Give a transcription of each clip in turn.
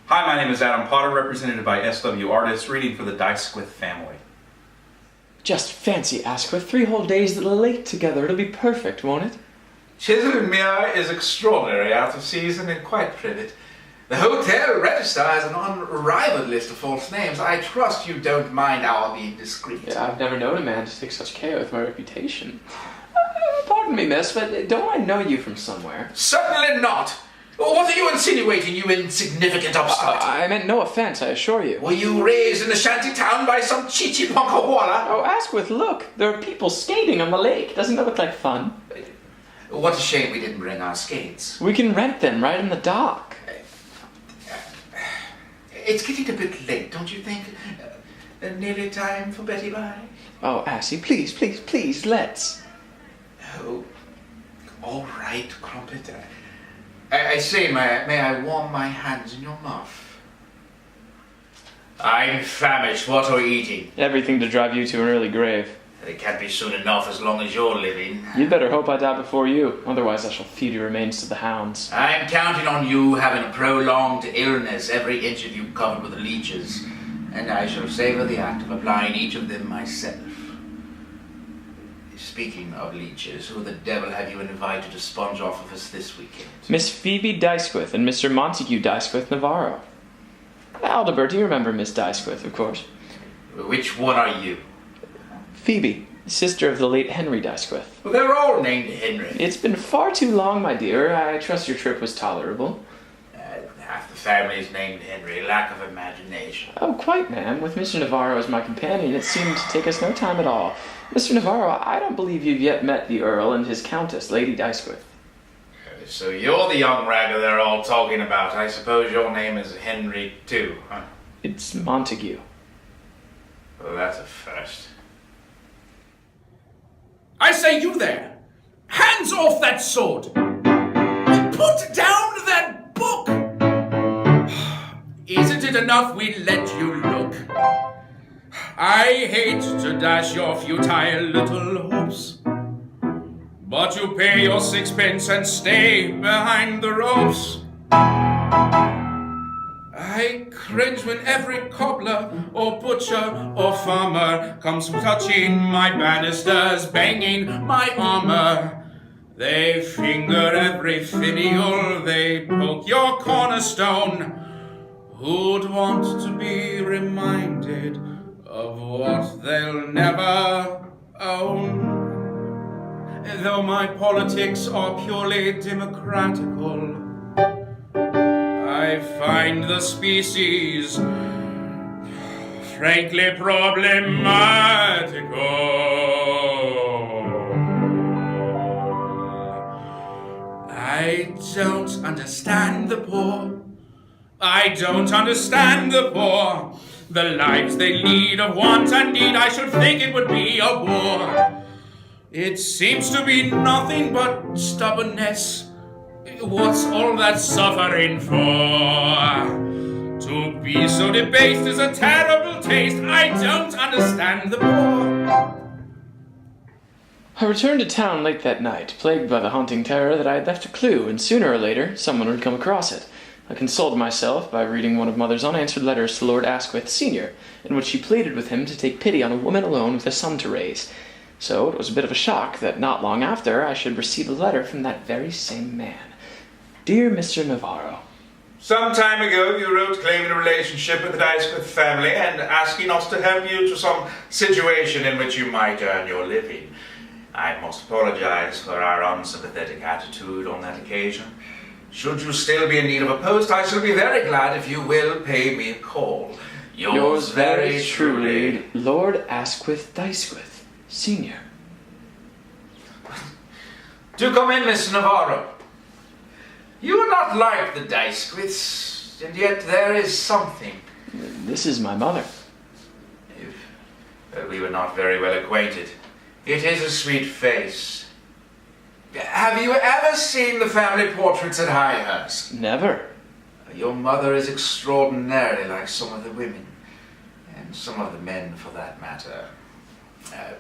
Hi, my name is Adam Potter, represented by SW Artists, reading for the Dysquith family. Just fancy, Asquith, 3 whole days at the lake together. It'll be perfect, won't it? Chisel and Mere is extraordinary out of season and quite privet. The hotel register has an unrivaled list of false names. I trust you don't mind our being discreet. Yeah, I've never known a man to take such care with my reputation. Pardon me, miss, but don't I know you from somewhere? Certainly not. What are you insinuating, you insignificant upstart? I meant no offense, I assure you. Were you raised in a shanty town by some chichi-ponka-walla? Oh, Asquith, look! There are people skating on the lake. Doesn't that look like fun? What a shame we didn't bring our skates. We can rent them right in the dock. It's getting a bit late, don't you think? Nearly time for Betty Bye? Oh, Assie, please, let's. Oh, all right, Crumpet. I say, may I warm my hands in your muff? I'm famished. What are we eating? Everything to drive you to an early grave. It can't be soon enough as long as you're living. You'd better hope I die before you, otherwise I shall feed your remains to the hounds. I'm counting on you having a prolonged illness, every inch of you covered with leeches, and I shall savour the act of applying each of them myself. Speaking of leeches, who the devil have you invited to sponge off of us this weekend? Miss Phoebe Dysquith and Mr. Montague Dysquith Navarro. Aldebert, you remember Miss Dysquith, of course. Which one are you? Phoebe, sister of the late Henry Dysquith. Well, they're all named Henry. It's been far too long, my dear. I trust your trip was tolerable. Half the family is named Henry. Lack of imagination. Oh, quite, ma'am. With Mr. Navarro as my companion, it seemed to take us no time at all. Mr. Navarro, I don't believe you've yet met the Earl and his Countess, Lady Dysquith. So you're the young ragger they're all talking about. I suppose your name is Henry, too, huh? It's Montague. Well, that's a first. I say, you there! Hands off that sword! Put down that book! Isn't it enough we let you look? I hate to dash your futile little hopes, but you pay your 6 pence and stay behind the ropes. I cringe when every cobbler or butcher or farmer comes touching my banisters, banging my armor. They finger every finial, they poke your cornerstone. Who'd want to be reminded of what they'll never own? Though my politics are purely democratical, I find the species frankly problematical. I don't understand the poor. I don't understand the poor. The lives they lead of want and need, I should think it would be a war. It seems to be nothing but stubbornness. What's all that suffering for? To be so debased is a terrible taste. I don't understand the poor. I returned to town late that night, plagued by the haunting terror that I had left a clue, and sooner or later someone would come across it. I consoled myself by reading one of Mother's unanswered letters to Lord Asquith Sr., in which she pleaded with him to take pity on a woman alone with a son to raise. So it was a bit of a shock that not long after I should receive a letter from that very same man. Dear Mr. Navarro, Some time ago you wrote claiming a relationship with the Dysquith family and asking us to help you to some situation in which you might earn your living. I must apologize for our unsympathetic attitude on that occasion. Should you still be in need of a post, I shall be very glad if you will pay me a call. yours very truly, Lord Asquith Dysquith, Sr. Do come in, Mr. Navarro. You are not like the Dysquiths, and yet there is something. This is my mother. If we were not very well acquainted. It is a sweet face. Have you ever seen the family portraits at Highhurst? Never. Your mother is extraordinarily like some of the women, and some of the men for that matter.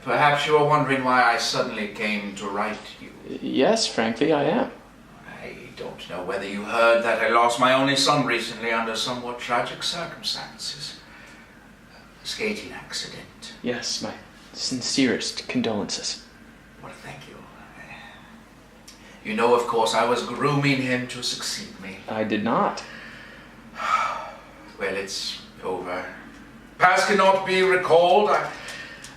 Perhaps you are wondering why I suddenly came to write you. Yes, frankly, I am. I don't to know whether you heard that I lost my only son recently under somewhat tragic circumstances. A skating accident. Yes, my sincerest condolences. Well, thank you. You know, of course, I was grooming him to succeed me. I did not. Well, it's over. Past cannot be recalled.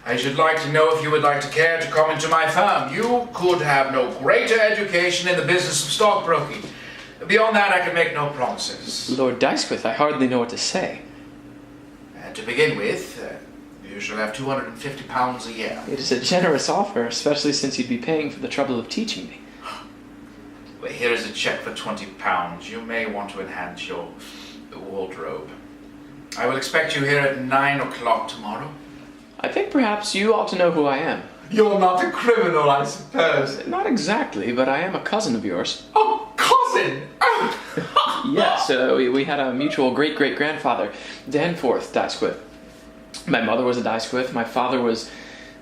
I should like to know if you would like to care to come into my firm. You could have no greater education in the business of stockbroking. Beyond that, I can make no promises. Lord Dicesquith, I hardly know what to say. To begin with, you shall have £250 a year. It is a generous offer, especially since you'd be paying for the trouble of teaching me. Well, here is a check for £20. You may want to enhance your wardrobe. I will expect you here at 9 o'clock tomorrow. I think perhaps you ought to know who I am. You're not a criminal, I suppose. Not exactly, but I am a cousin of yours. Oh, cousin! Yes, we had a mutual great-great-grandfather, Danforth Dicesquith. My mother was a Dicesquith, my father was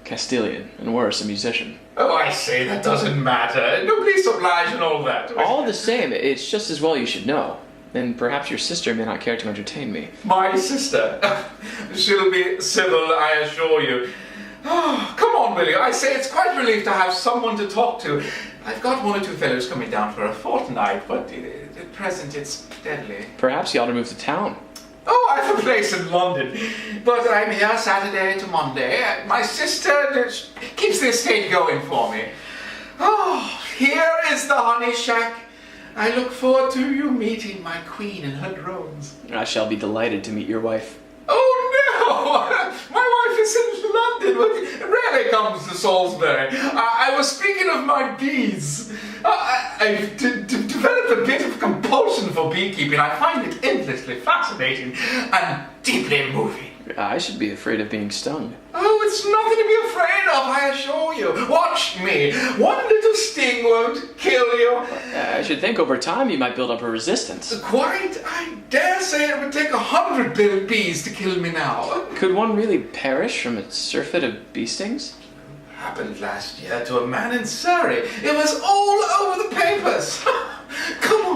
Castilian, and worse, a musician. Oh, I say, that doesn't matter. Nobody's obliged and all that. All the same, it's just as well you should know. And perhaps your sister may not care to entertain me. My sister? She'll be civil, I assure you. Oh, come on, Willie. I say it's quite a relief to have someone to talk to. I've got one or two fellows coming down for a fortnight, but at present it's deadly. Perhaps you ought to move to town. Oh, I have a place in London, but I'm here Saturday to Monday. My sister keeps the estate going for me. Oh, here is the honey shack. I look forward to you meeting my queen and her drones. I shall be delighted to meet your wife. Oh no! My wife is in London, but rarely comes to Salisbury. I was speaking of my bees. I've developed a bit of compulsion for beekeeping. I find it endlessly fascinating and deeply moving. I should be afraid of being stung. Oh, it's nothing to be afraid of, I assure you. Watch me. One little sting won't kill you. I should think over time you might build up a resistance. Quite. I dare say it would take 100 bees to kill me now. Could one really perish from a surfeit of bee stings? Happened last year to a man in Surrey. It was all over the papers. Come